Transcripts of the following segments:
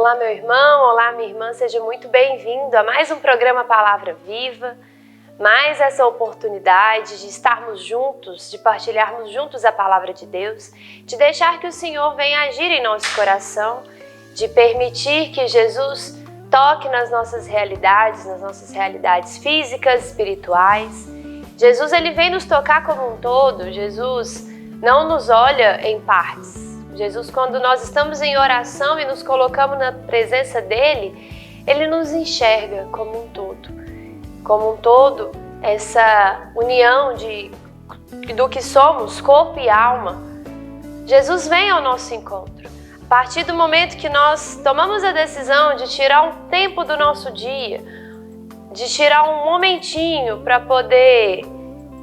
Olá, meu irmão, olá, minha irmã, seja muito bem-vindo a mais um programa Palavra Viva, mais essa oportunidade de estarmos juntos, de partilharmos juntos a Palavra de Deus, de deixar que o Senhor venha agir em nosso coração, de permitir que Jesus toque nas nossas realidades físicas, espirituais. Jesus, ele vem nos tocar como um todo. Jesus não nos olha em partes. Jesus, quando nós estamos em oração e nos colocamos na presença dele, ele nos enxerga como um todo. Como um todo, essa união do que somos, corpo e alma. Jesus vem ao nosso encontro. A partir do momento que nós tomamos a decisão de tirar um tempo do nosso dia, de tirar um momentinho para poder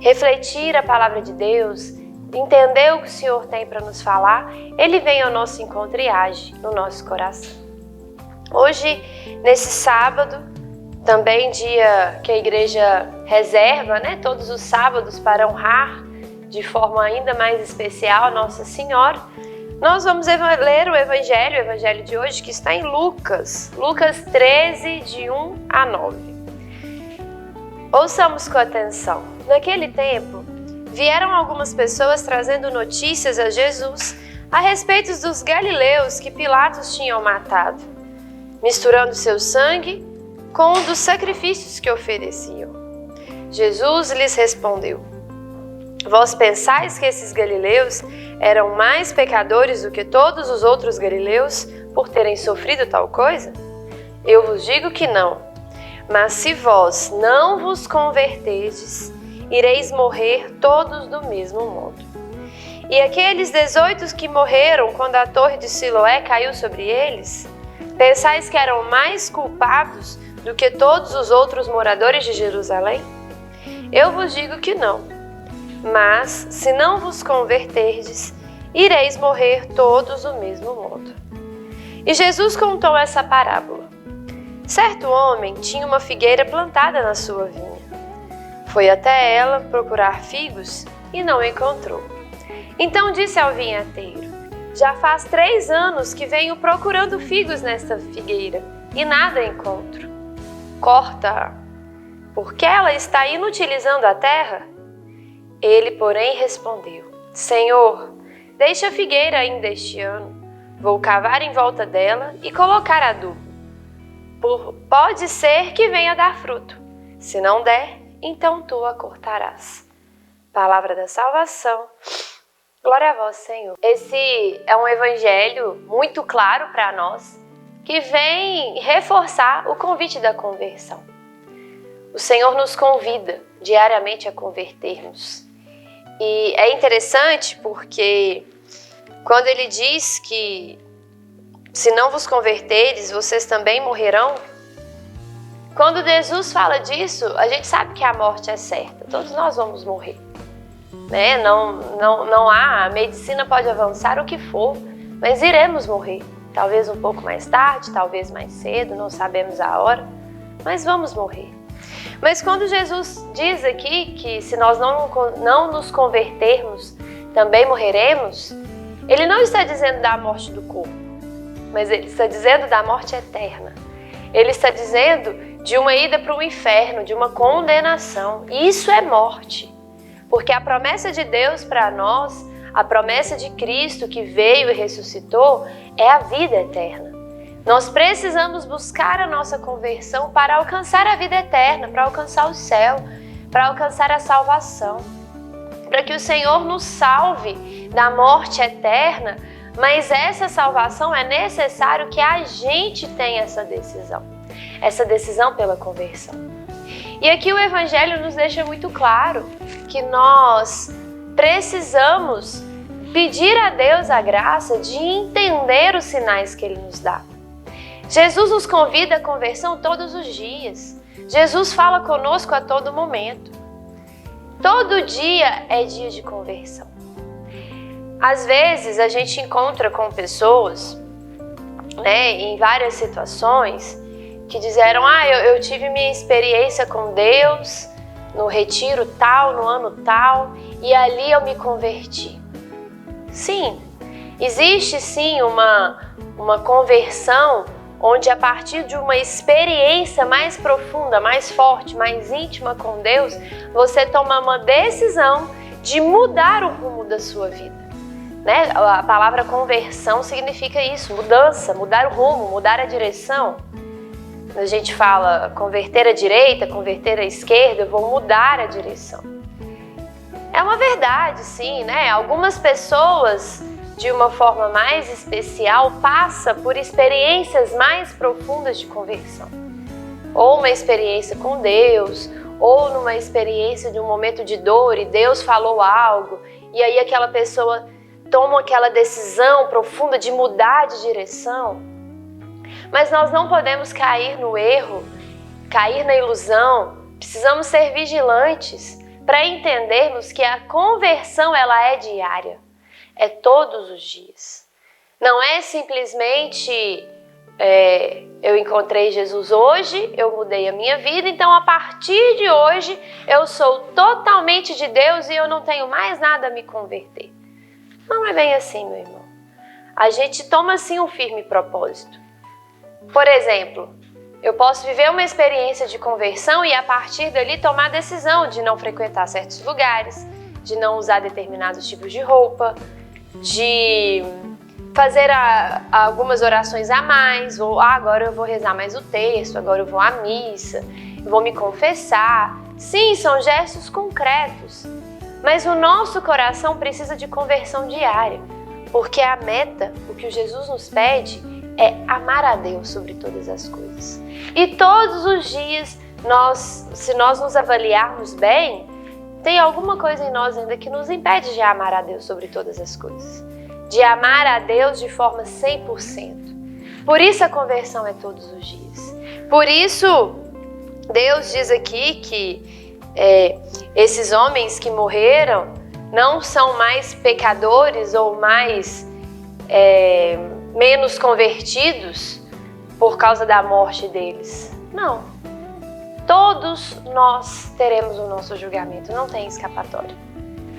refletir a palavra de Deus, entender o que o Senhor tem para nos falar, ele vem ao nosso encontro e age no nosso coração. Hoje, nesse sábado, também dia que a igreja reserva, todos os sábados para honrar de forma ainda mais especial Nossa Senhora, nós vamos ler o evangelho de hoje, que está em Lucas 13, de 1 a 9. Ouçamos com atenção. Naquele tempo, vieram algumas pessoas trazendo notícias a Jesus a respeito dos galileus que Pilatos tinha matado, misturando seu sangue com um dos sacrifícios que ofereciam. Jesus lhes respondeu: Vós pensais que esses galileus eram mais pecadores do que todos os outros galileus por terem sofrido tal coisa? Eu vos digo que não. Mas se vós não vos converterdes, ireis morrer todos do mesmo modo. E aqueles 18 que morreram quando a torre de Siloé caiu sobre eles, pensais que eram mais culpados do que todos os outros moradores de Jerusalém? Eu vos digo que não. Mas, se não vos converterdes, ireis morrer todos do mesmo modo. E Jesus contou essa parábola. Certo homem tinha uma figueira plantada na sua vinha. Foi até ela procurar figos e não encontrou. Então disse ao vinhateiro: Já faz 3 anos que venho procurando figos nesta figueira e nada encontro. Corta-a, porque ela está inutilizando a terra? Ele, porém, respondeu: Senhor, deixa a figueira ainda este ano. Vou cavar em volta dela e colocar adubo. Pode ser que venha dar fruto. Se não der, então tu a cortarás. Palavra da salvação. Glória a vós, Senhor. Esse é um evangelho muito claro para nós, que vem reforçar o convite da conversão. O Senhor nos convida diariamente a convertermos. E é interessante porque quando ele diz que se não vos converteres, vocês também morrerão, quando Jesus fala disso, a gente sabe que a morte é certa. Todos nós vamos morrer. Não há, a medicina pode avançar o que for, mas iremos morrer. Talvez um pouco mais tarde, talvez mais cedo, não sabemos a hora, mas vamos morrer. Mas quando Jesus diz aqui que se nós não nos convertermos, também morreremos, ele não está dizendo da morte do corpo, mas ele está dizendo da morte eterna. Ele está dizendo de uma ida para o inferno, de uma condenação. E isso é morte, porque a promessa de Deus para nós, a promessa de Cristo que veio e ressuscitou, é a vida eterna. Nós precisamos buscar a nossa conversão para alcançar a vida eterna, para alcançar o céu, para alcançar a salvação. Para que o Senhor nos salve da morte eterna, mas essa salvação é necessário que a gente tenha essa decisão pela conversão. E aqui o Evangelho nos deixa muito claro que nós precisamos pedir a Deus a graça de entender os sinais que Ele nos dá. Jesus nos convida à conversão todos os dias. Jesus fala conosco a todo momento. Todo dia é dia de conversão. Às vezes a gente encontra com pessoas, em várias situações, que disseram: eu tive minha experiência com Deus no retiro tal, no ano tal, e ali eu me converti. Sim, existe sim uma conversão onde a partir de uma experiência mais profunda, mais forte, mais íntima com Deus, você toma uma decisão de mudar o rumo da sua vida. Né? A palavra conversão significa isso, mudança, mudar o rumo, mudar a direção. A gente fala converter à direita, converter à esquerda, eu vou mudar a direção. É uma verdade, sim, né? Algumas pessoas, de uma forma mais especial, passam por experiências mais profundas de conversão. Ou uma experiência com Deus, ou numa experiência de um momento de dor e Deus falou algo, e aí aquela pessoa toma aquela decisão profunda de mudar de direção. Mas nós não podemos cair no erro, cair na ilusão. Precisamos ser vigilantes para entendermos que a conversão ela é diária, é todos os dias. Não é simplesmente eu encontrei Jesus hoje, eu mudei a minha vida, então a partir de hoje eu sou totalmente de Deus e eu não tenho mais nada a me converter. Não é bem assim, meu irmão. A gente toma sim um firme propósito. Por exemplo, eu posso viver uma experiência de conversão e a partir dali tomar a decisão de não frequentar certos lugares, de não usar determinados tipos de roupa, de fazer algumas orações a mais, ou agora eu vou rezar mais o terço, agora eu vou à missa, eu vou me confessar. Sim, são gestos concretos, mas o nosso coração precisa de conversão diária, porque a meta, o que Jesus nos pede, é amar a Deus sobre todas as coisas. E todos os dias, se nós nos avaliarmos bem, tem alguma coisa em nós ainda que nos impede de amar a Deus sobre todas as coisas. De amar a Deus de forma 100%. Por isso a conversão é todos os dias. Por isso, Deus diz aqui que esses homens que morreram não são mais pecadores ou menos convertidos por causa da morte deles. Não. Todos nós teremos o nosso julgamento, não tem escapatória.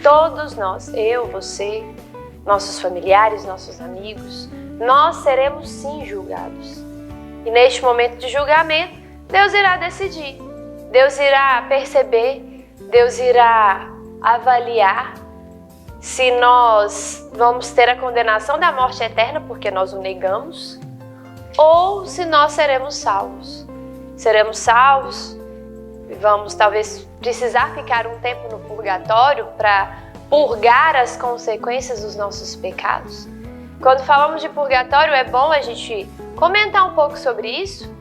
Todos nós, eu, você, nossos familiares, nossos amigos, nós seremos sim julgados. E neste momento de julgamento, Deus irá decidir, Deus irá perceber, Deus irá avaliar se nós vamos ter a condenação da morte eterna porque nós o negamos, ou se nós seremos salvos. Seremos salvos, vamos talvez precisar ficar um tempo no purgatório para purgar as consequências dos nossos pecados. Quando falamos de purgatório, é bom a gente comentar um pouco sobre isso,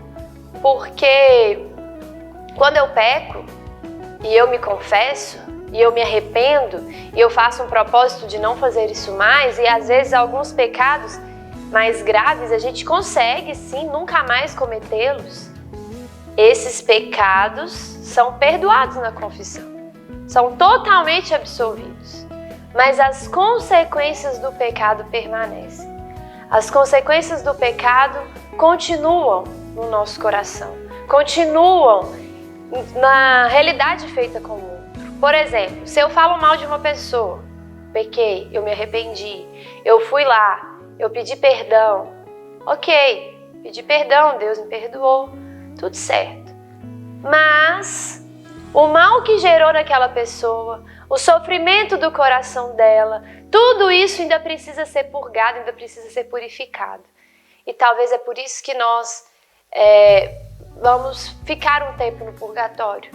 porque quando eu peco e eu me confesso, e eu me arrependo, e eu faço um propósito de não fazer isso mais, e às vezes alguns pecados mais graves a gente consegue sim nunca mais cometê-los. Esses pecados são perdoados na confissão, são totalmente absolvidos, mas as consequências do pecado permanecem. As consequências do pecado continuam no nosso coração, continuam na realidade feita com o mundo. Por exemplo, se eu falo mal de uma pessoa, pequei, eu me arrependi, eu fui lá, eu pedi perdão, ok, pedi perdão, Deus me perdoou, tudo certo. Mas o mal que gerou naquela pessoa, o sofrimento do coração dela, tudo isso ainda precisa ser purgado, ainda precisa ser purificado. E talvez é por isso que nós vamos ficar um tempo no purgatório,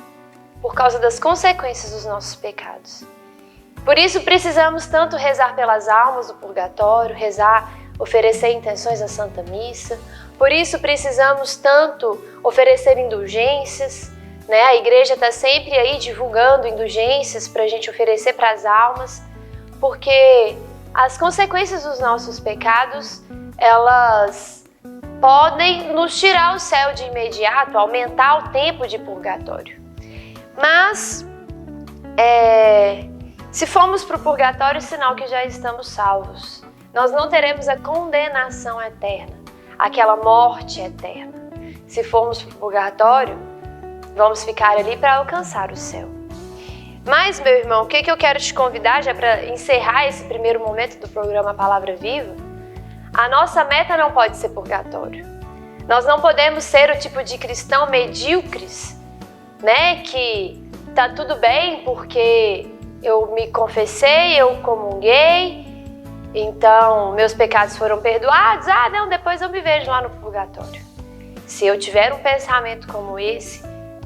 por causa das consequências dos nossos pecados. Por isso precisamos tanto rezar pelas almas do purgatório, rezar, oferecer intenções à Santa Missa. Por isso precisamos tanto oferecer indulgências, né? A igreja está sempre aí divulgando indulgências para a gente oferecer para as almas, porque as consequências dos nossos pecados, elas podem nos tirar o céu de imediato, aumentar o tempo de purgatório. Mas, se formos para o purgatório, sinal que já estamos salvos. Nós não teremos a condenação eterna, aquela morte eterna. Se formos para o purgatório, vamos ficar ali para alcançar o céu. Mas, meu irmão, o que eu quero te convidar, já para encerrar esse primeiro momento do programa Palavra Viva? A nossa meta não pode ser purgatório. Nós não podemos ser o tipo de cristão medíocres, né? Que tá tudo bem porque eu me confessei, eu comunguei, então meus pecados foram perdoados. Ah, não, depois eu me vejo lá no purgatório. Se eu tiver um pensamento como esse,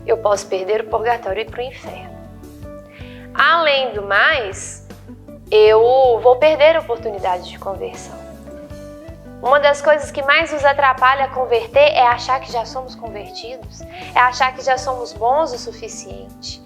eu posso perder o purgatório e ir para o inferno. Além do mais, eu vou perder a oportunidade de conversão. Uma das coisas que mais nos atrapalha a converter é achar que já somos convertidos, é achar que já somos bons o suficiente.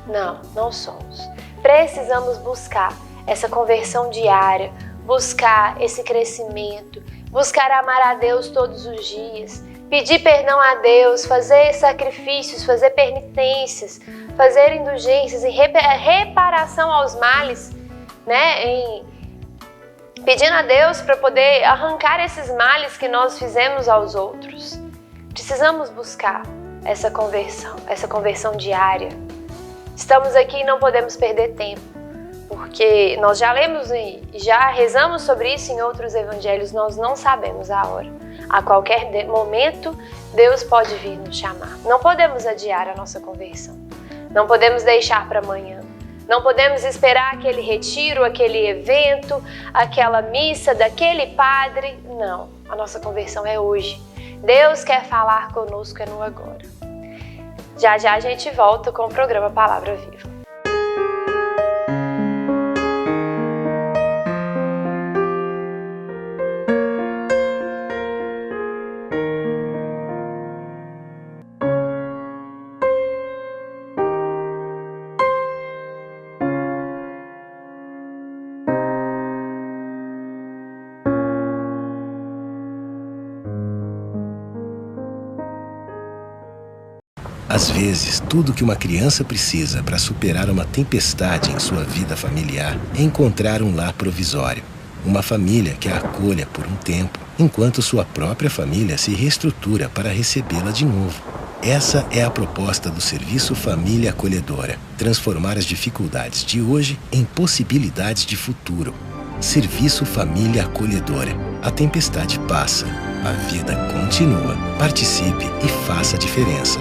Não, não somos. Precisamos buscar essa conversão diária, buscar esse crescimento, buscar amar a Deus todos os dias, pedir perdão a Deus, fazer sacrifícios, fazer penitências, fazer indulgências e reparação aos males, né? Pedindo a Deus para poder arrancar esses males que nós fizemos aos outros. Precisamos buscar essa conversão diária. Estamos aqui e não podemos perder tempo, porque nós já lemos e já rezamos sobre isso em outros evangelhos, nós não sabemos a hora. A qualquer momento, Deus pode vir nos chamar. Não podemos adiar a nossa conversão. Não podemos deixar para amanhã. Não podemos esperar aquele retiro, aquele evento, aquela missa daquele padre. Não, a nossa conversão é hoje. Deus quer falar conosco, é no agora. Já já a gente volta com o programa Palavra Viva. Às vezes, tudo que uma criança precisa para superar uma tempestade em sua vida familiar é encontrar um lar provisório. Uma família que a acolha por um tempo, enquanto sua própria família se reestrutura para recebê-la de novo. Essa é a proposta do Serviço Família Acolhedora. Transformar as dificuldades de hoje em possibilidades de futuro. Serviço Família Acolhedora. A tempestade passa, a vida continua. Participe e faça a diferença.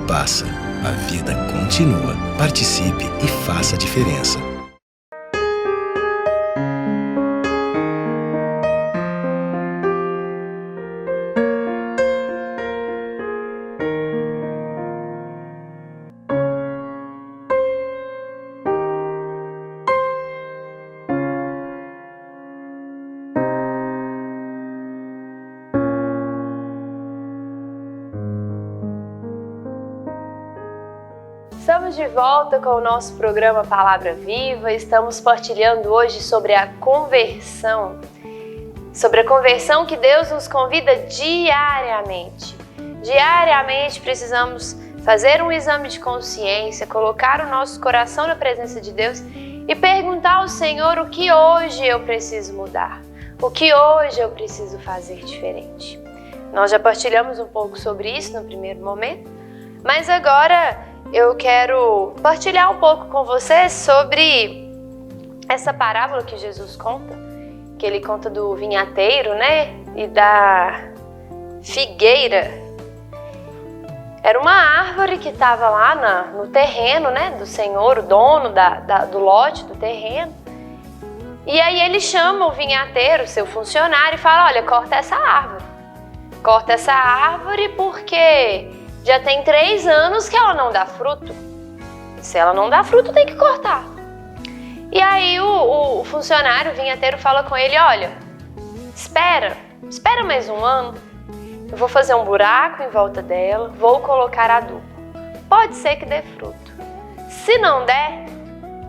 Passa, a vida continua. Participe e faça a diferença. Estamos de volta com o nosso programa Palavra Viva. Estamos partilhando hoje sobre a conversão. Sobre a conversão que Deus nos convida diariamente. Diariamente precisamos fazer um exame de consciência, colocar o nosso coração na presença de Deus e perguntar ao Senhor o que hoje eu preciso mudar, o que hoje eu preciso fazer diferente. Nós já partilhamos um pouco sobre isso no primeiro momento, mas agora eu quero partilhar um pouco com vocês sobre essa parábola que Jesus conta, que ele conta do vinhateiro, né, e da figueira. Era uma árvore que estava lá no terreno, né, do Senhor, o dono do lote, do terreno. E aí ele chama o vinhateiro, seu funcionário, e fala: olha, corta essa árvore. Corta essa árvore porque já tem 3 anos que ela não dá fruto. Se ela não dá fruto, tem que cortar. E aí o funcionário, o vinhateiro, fala com ele: olha, espera mais 1 ano. Eu vou fazer um buraco em volta dela, vou colocar adubo. Pode ser que dê fruto. Se não der,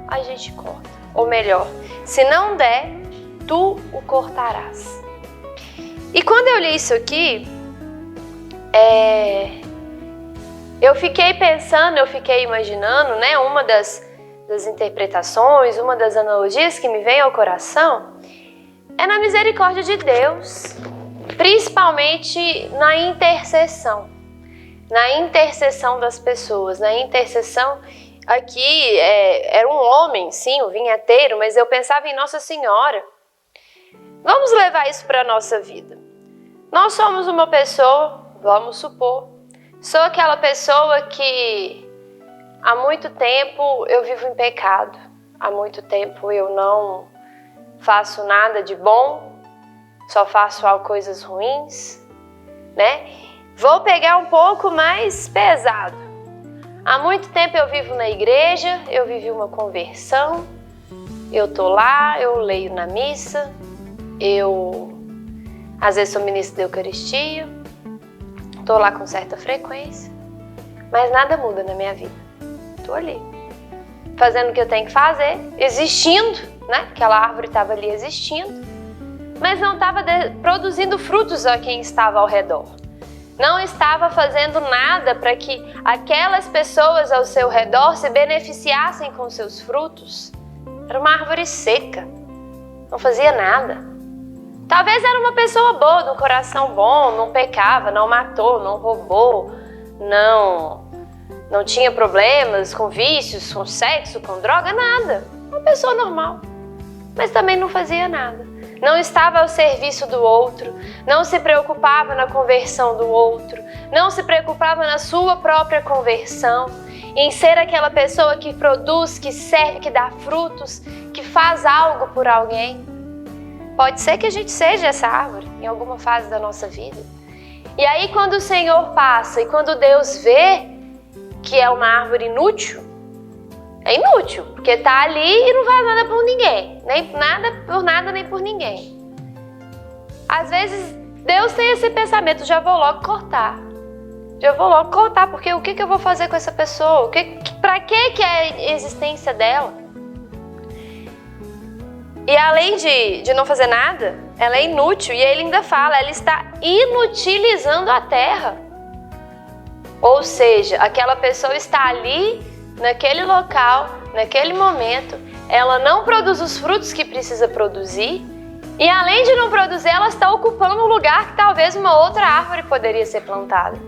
a gente corta. Ou melhor, se não der, tu o cortarás. E quando eu li isso aqui, eu fiquei pensando, eu fiquei imaginando, né? Uma das interpretações, uma das analogias que me vem ao coração é na misericórdia de Deus, principalmente na intercessão das pessoas, na intercessão. Aqui era um homem, sim, o vinhateiro, mas eu pensava em Nossa Senhora. Vamos levar isso para a nossa vida. Nós somos uma pessoa, vamos supor, sou aquela pessoa que há muito tempo eu vivo em pecado, há muito tempo eu não faço nada de bom, só faço coisas ruins, né? Vou pegar um pouco mais pesado. Há muito tempo eu vivo na igreja, eu vivi uma conversão, eu tô lá, eu leio na missa, eu às vezes sou ministra da Eucaristia, tô lá com certa frequência, mas nada muda na minha vida. Tô ali, fazendo o que eu tenho que fazer, existindo, né? Aquela árvore estava ali existindo, mas não estava produzindo frutos a quem estava ao redor. Não estava fazendo nada para que aquelas pessoas ao seu redor se beneficiassem com seus frutos. Era uma árvore seca, não fazia nada. Talvez era uma pessoa boa, de um coração bom, não pecava, não matou, não roubou, não tinha problemas com vícios, com sexo, com droga, nada. Uma pessoa normal, mas também não fazia nada. Não estava ao serviço do outro, não se preocupava na conversão do outro, não se preocupava na sua própria conversão, em ser aquela pessoa que produz, que serve, que dá frutos, que faz algo por alguém. Pode ser que a gente seja essa árvore em alguma fase da nossa vida. E aí quando o Senhor passa e quando Deus vê que é uma árvore inútil, é inútil, porque está ali e não faz nada por ninguém, nem nada por nada nem por ninguém. Às vezes Deus tem esse pensamento, já vou logo cortar, porque o que eu vou fazer com essa pessoa? Para que é a existência dela? E além de não fazer nada, ela é inútil, e ele ainda fala, ela está inutilizando a terra. Ou seja, aquela pessoa está ali, naquele local, naquele momento, ela não produz os frutos que precisa produzir, e além de não produzir, ela está ocupando um lugar que talvez uma outra árvore poderia ser plantada,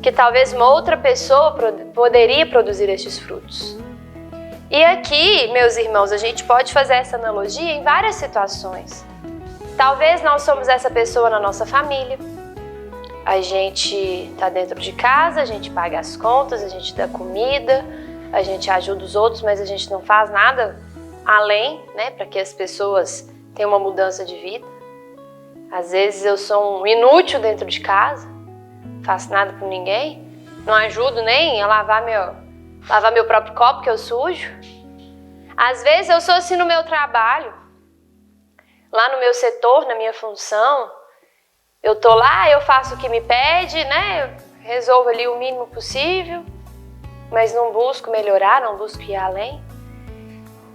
que talvez uma outra pessoa poderia produzir estes frutos. E aqui, meus irmãos, a gente pode fazer essa analogia em várias situações. Talvez nós somos essa pessoa na nossa família. A gente está dentro de casa, a gente paga as contas, a gente dá comida, a gente ajuda os outros, mas a gente não faz nada além, né, para que as pessoas tenham uma mudança de vida. Às vezes eu sou um inútil dentro de casa, não faço nada por ninguém, não ajudo nem a lavar meu próprio copo que eu sujo. Às vezes eu sou assim no meu trabalho, lá no meu setor, na minha função, eu tô lá, eu faço o que me pede, né, eu resolvo ali o mínimo possível, mas não busco melhorar, não busco ir além.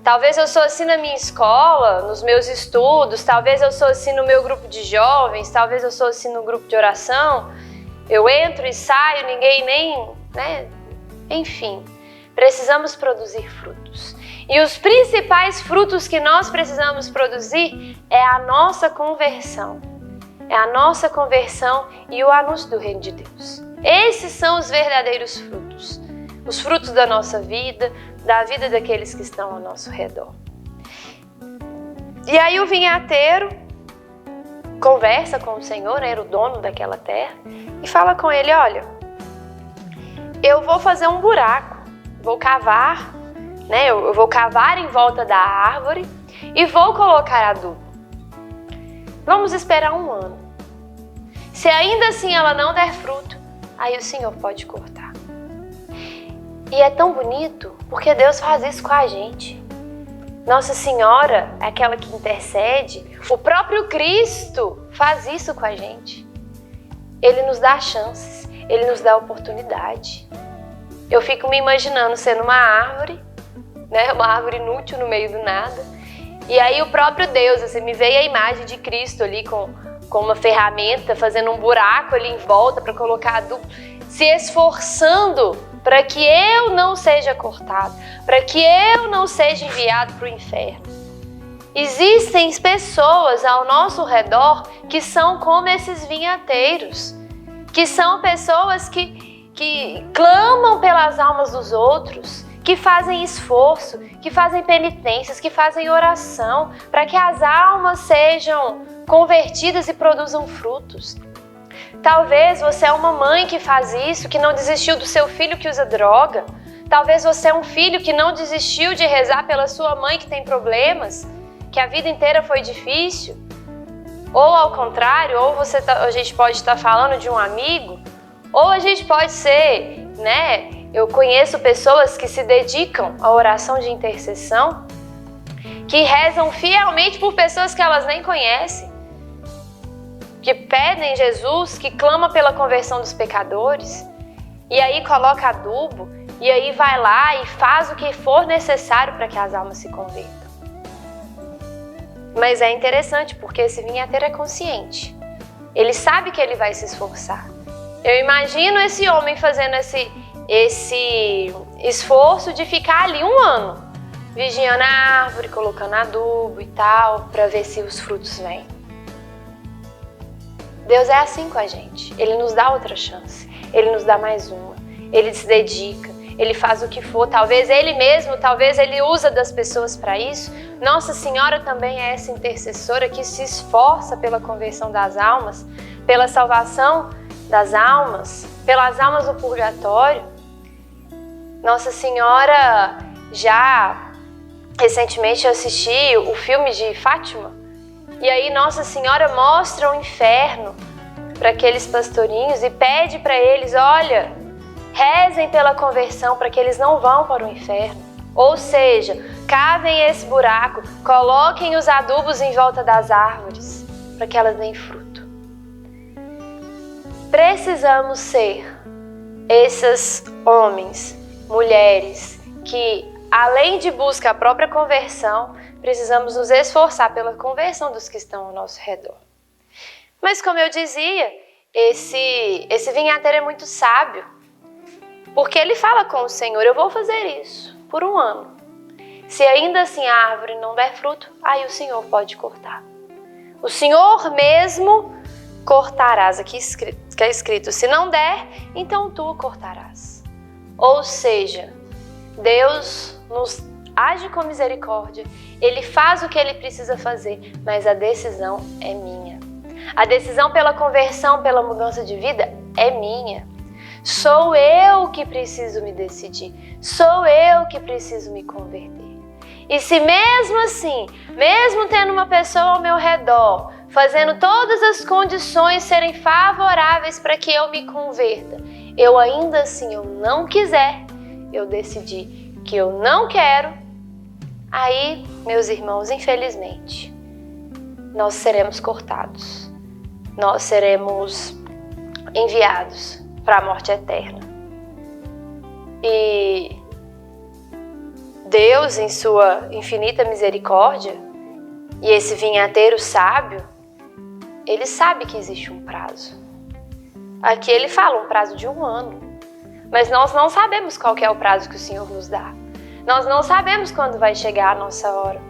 Talvez eu sou assim na minha escola, nos meus estudos, talvez eu sou assim no meu grupo de jovens, talvez eu sou assim no grupo de oração. Eu entro e saio, ninguém nem, né? Enfim, precisamos produzir frutos. E os principais frutos que nós precisamos produzir é a nossa conversão. É a nossa conversão e o anúncio do reino de Deus. Esses são os verdadeiros frutos. Os frutos da nossa vida, da vida daqueles que estão ao nosso redor. E aí o vinhateiro conversa com o Senhor, era o dono daquela terra, e fala com ele, olha, eu vou fazer um buraco, vou cavar, né? Eu vou cavar em volta da árvore e vou colocar adubo. Vamos esperar 1 ano. Se ainda assim ela não der fruto, aí o Senhor pode cortar. E é tão bonito, porque Deus faz isso com a gente. Nossa Senhora é aquela que intercede. O próprio Cristo faz isso com a gente. Ele nos dá chances, Ele nos dá oportunidade. Eu fico me imaginando sendo uma árvore, né? Uma árvore inútil no meio do nada. E aí o próprio Deus, assim, me veio a imagem de Cristo ali com uma ferramenta, fazendo um buraco ali em volta para colocar adubo, se esforçando para que eu não seja cortado, para que eu não seja enviado para o inferno. Existem pessoas ao nosso redor que são como esses vinhateiros, que são pessoas que clamam pelas almas dos outros, que fazem esforço, que fazem penitências, que fazem oração para que as almas sejam convertidas e produzam frutos. Talvez você é uma mãe que faz isso, que não desistiu do seu filho que usa droga. Talvez você é um filho que não desistiu de rezar pela sua mãe que tem problemas, que a vida inteira foi difícil. Ou ao contrário, ou a gente pode estar falando de um amigo, ou a gente pode ser, eu conheço pessoas que se dedicam à oração de intercessão, que rezam fielmente por pessoas que elas nem conhecem, que pedem Jesus, que clama pela conversão dos pecadores, e aí coloca adubo, e aí vai lá e faz o que for necessário para que as almas se convertam. Mas é interessante porque esse vinhateiro é consciente. Ele sabe que ele vai se esforçar. Eu imagino esse homem fazendo esse esforço de ficar ali 1 ano, vigiando a árvore, colocando adubo e tal, para ver se os frutos vêm. Deus é assim com a gente. Ele nos dá outra chance. Ele nos dá mais uma. Ele se dedica. Ele faz o que for. Talvez ele mesmo, talvez ele usa das pessoas para isso. Nossa Senhora também é essa intercessora que se esforça pela conversão das almas, pela salvação das almas, pelas almas do purgatório. Nossa Senhora, já recentemente eu assisti o filme de Fátima, e aí Nossa Senhora mostra o inferno para aqueles pastorinhos e pede para eles, olha, rezem pela conversão para que eles não vão para o inferno. Ou seja, cavem esse buraco, coloquem os adubos em volta das árvores para que elas deem fruto. Precisamos ser esses homens, mulheres, que além de buscar a própria conversão, precisamos nos esforçar pela conversão dos que estão ao nosso redor. Mas como eu dizia, esse vinhateiro é muito sábio, porque ele fala com o Senhor, eu vou fazer isso por 1 ano. Se ainda assim a árvore não der fruto, aí o Senhor pode cortar. O Senhor mesmo cortarás. Aqui é escrito, se não der, então tu cortarás. Ou seja, Deus nos age com misericórdia, Ele faz o que Ele precisa fazer, mas a decisão é minha. A decisão pela conversão, pela mudança de vida é minha. Sou eu que preciso me decidir, sou eu que preciso me converter. E se mesmo assim, mesmo tendo uma pessoa ao meu redor, fazendo todas as condições serem favoráveis para que eu me converta, eu ainda assim eu não quiser, eu decidi que eu não quero, aí, meus irmãos, infelizmente, nós seremos cortados, nós seremos enviados para a morte eterna. E Deus, em sua infinita misericórdia, e esse vinhateiro sábio, ele sabe que existe um prazo. Aqui ele fala um prazo de 1 ano, mas nós não sabemos qual que é o prazo que o Senhor nos dá. Nós não sabemos quando vai chegar a nossa hora.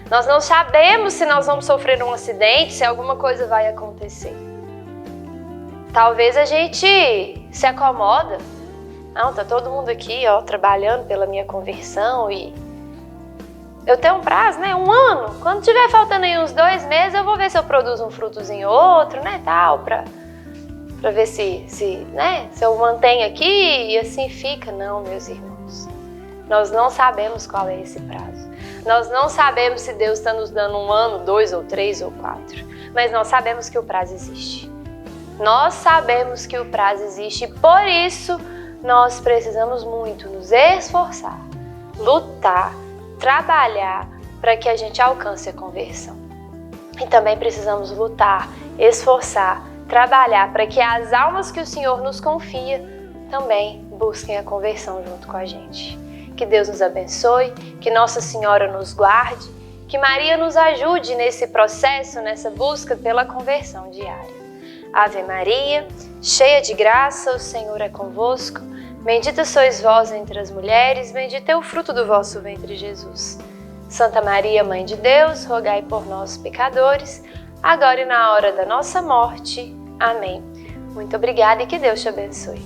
Nós não sabemos se nós vamos sofrer um acidente, se alguma coisa vai acontecer. Talvez a gente se acomoda. Não, tá todo mundo aqui, trabalhando pela minha conversão e eu tenho um prazo, 1 ano. Quando tiver faltando aí uns 2 meses, eu vou ver se eu produzo um frutozinho outro, tal, pra ver se eu mantenho aqui e assim fica. Não, meus irmãos. Nós não sabemos qual é esse prazo. Nós não sabemos se Deus está nos dando 1 ano, 2 ou 3 ou 4. Mas nós sabemos que o prazo existe. Nós sabemos que o prazo existe e por isso nós precisamos muito nos esforçar, lutar, trabalhar para que a gente alcance a conversão. E também precisamos lutar, esforçar, trabalhar para que as almas que o Senhor nos confia também busquem a conversão junto com a gente. Que Deus nos abençoe, que Nossa Senhora nos guarde, que Maria nos ajude nesse processo, nessa busca pela conversão diária. Ave Maria, cheia de graça, o Senhor é convosco. Bendita sois vós entre as mulheres, bendito é o fruto do vosso ventre, Jesus. Santa Maria, Mãe de Deus, rogai por nós, pecadores, agora e na hora da nossa morte. Amém. Muito obrigada e que Deus te abençoe.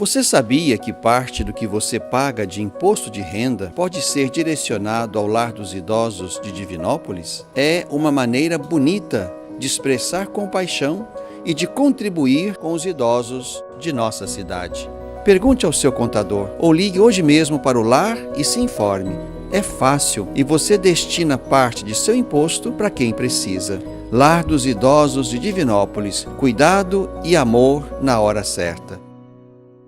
Você sabia que parte do que você paga de imposto de renda pode ser direcionado ao Lar dos Idosos de Divinópolis? É uma maneira bonita de expressar compaixão e de contribuir com os idosos de nossa cidade. Pergunte ao seu contador ou ligue hoje mesmo para o lar e se informe. É fácil e você destina parte de seu imposto para quem precisa. Lar dos Idosos de Divinópolis. Cuidado e amor na hora certa.